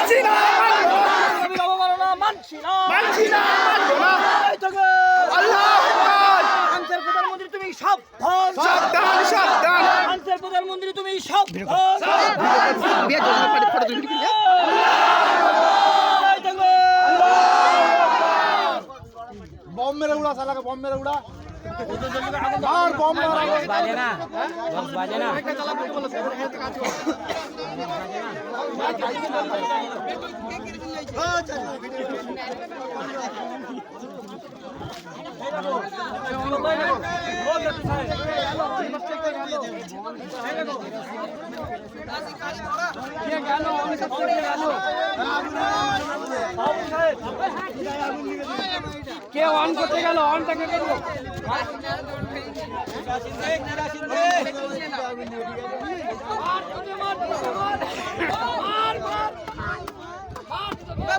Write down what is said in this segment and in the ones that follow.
মানছি না নবীর অবমাননা মানছি না মানবো না আল্লাহু আকবার ফ্রান্সের প্রধানমন্ত্রী তুমি সাবধান সাবধান সাবধান ফ্রান্সের প্রধানমন্ত্রী তুমি সাবধান বিয়ে করতে পারে ফটো তুলি কি बम मेरे उड़ा साला का बम मेरे उड़ा मार बम मार बाजे ना बस बाजे ना কে অন করতে গেল অনটাকে করবো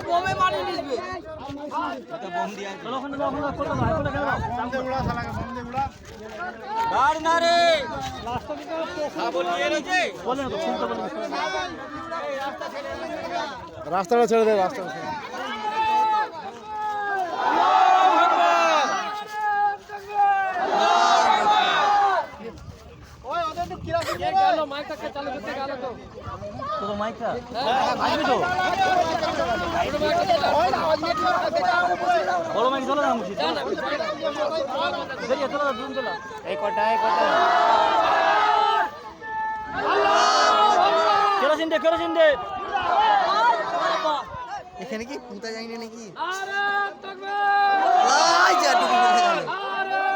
বোমে মারি নিসবে বোম দিয়া চলো ওখানে করতে ভাই কোনে গেল बम दे उड़ा साला का बम दे उड़ा আর না রে রাস্তা দিকে বলিয়ে রেখে বলে না তো শুনতে বলে রাস্তাটা ছেড়ে দে রাস্তাটা ছেড়ে ওই ওদের তো কিরাসিন দে গেল মাইকটাকে চালু করতে গেল তো তোর মাইকটা ভাঙবি তো ওই না ওই নেটওয়ার্ক বড় মাইক চলো না মুশি দেখি চলো দুন চলো এই কটা কেরোসিন দে এখানে কি পুঁতা যায়নি নাকি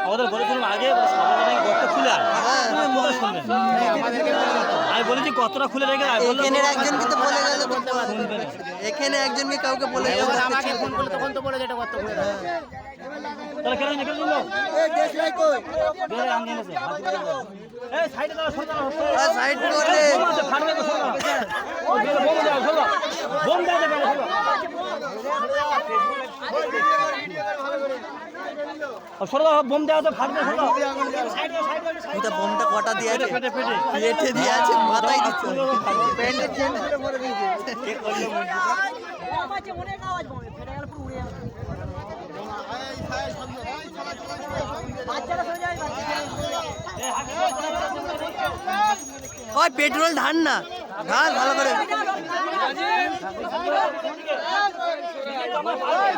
আমাদের বলেছিলাম আগে সামনে গর্ত খুলে আমি বলেছি গর্তটা খুলে রেখে এখানে একজনকে তো বলে গেল এখানে একজনকে কাউকে বলে গেল আমাকে ফোন করলে তখন তো বলে যেটা গর্ত খুলে তাহলে কেরোসিন দাও এই দেশ লাই কই বেরে আন দিন আছে এই সাইডে দাও সরকার সাইড করে ফাড়বে তো সরকার ও বেরে বোম দাও সরকার বোম দাও বেরে সরকার সরকার বোম দাও তো ফাড়বে সরকার এটা বোমটা কটা দিয়ে আছে পেটে পেটে দিয়ে আছে মাথায় দিচ্ছে প্যান্টের চেন ধরে মরে দিয়েছে কে করলো আছে অনেক আওয়াজ বোমে ফেটে গেল পুরো উড়ে বাচ্চারা সরে যায় ওই পেট্রোল ঢাল না ঢাল ভালো করে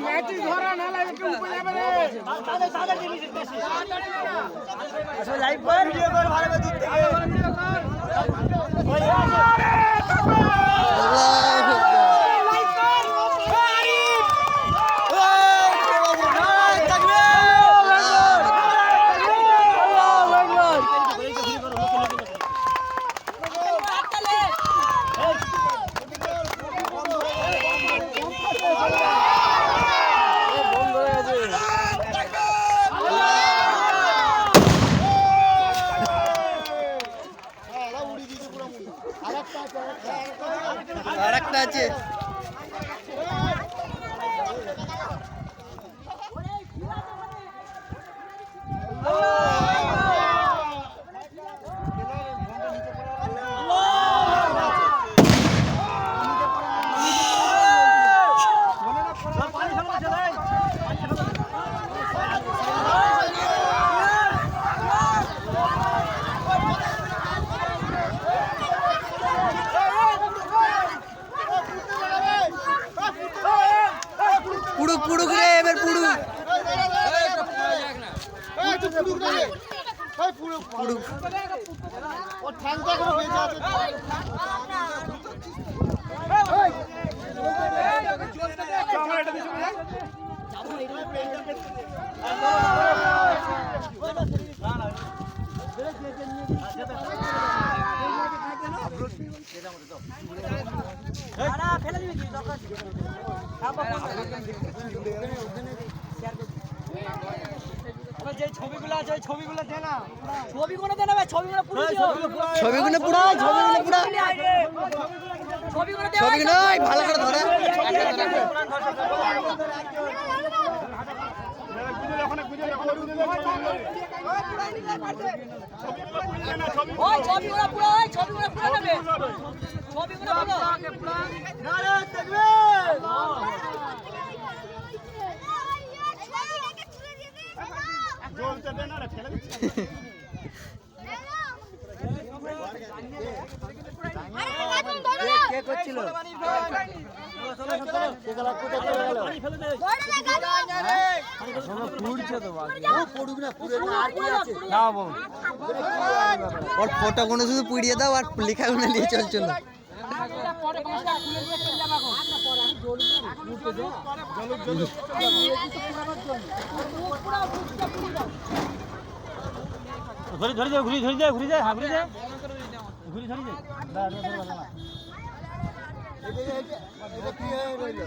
ম্যাচিং ধরা না লাগে কেউ উপরে যাবে রে আসলে লাইভ কর ভিডিও কর ভালো করে দূর থেকে ওই আরেকটা আছে পুড়ুক রে এবার পুড়ুক পুড়ুক ও ঠ্যাংটা এখনো বেঁচে আছে ফেলে দিবি কি দরকার যে ছবিগুলো আছে ওই ছবিগুলো দে না ছবিগুলো দে না ভাই ছবিগুলো পুরো দিও ছবিগুলো পুরো ছবিগুলো ভালো করে ধরে ওই ছবিগুলো পুরো নেবে ছবিগুলো পুরো কে করছিল? ওর ফটো কোনো শুধু পুড়িয়ে দাও আর লেখা গুলো নিয়ে চলছিল। ধরে ধরে যায় ঘুরি ধরে যায় ঘুরি যায় হ্যাঁ ঘুরি যায় ঘুরি ধরে যায় এটা কি হয়ে রইল?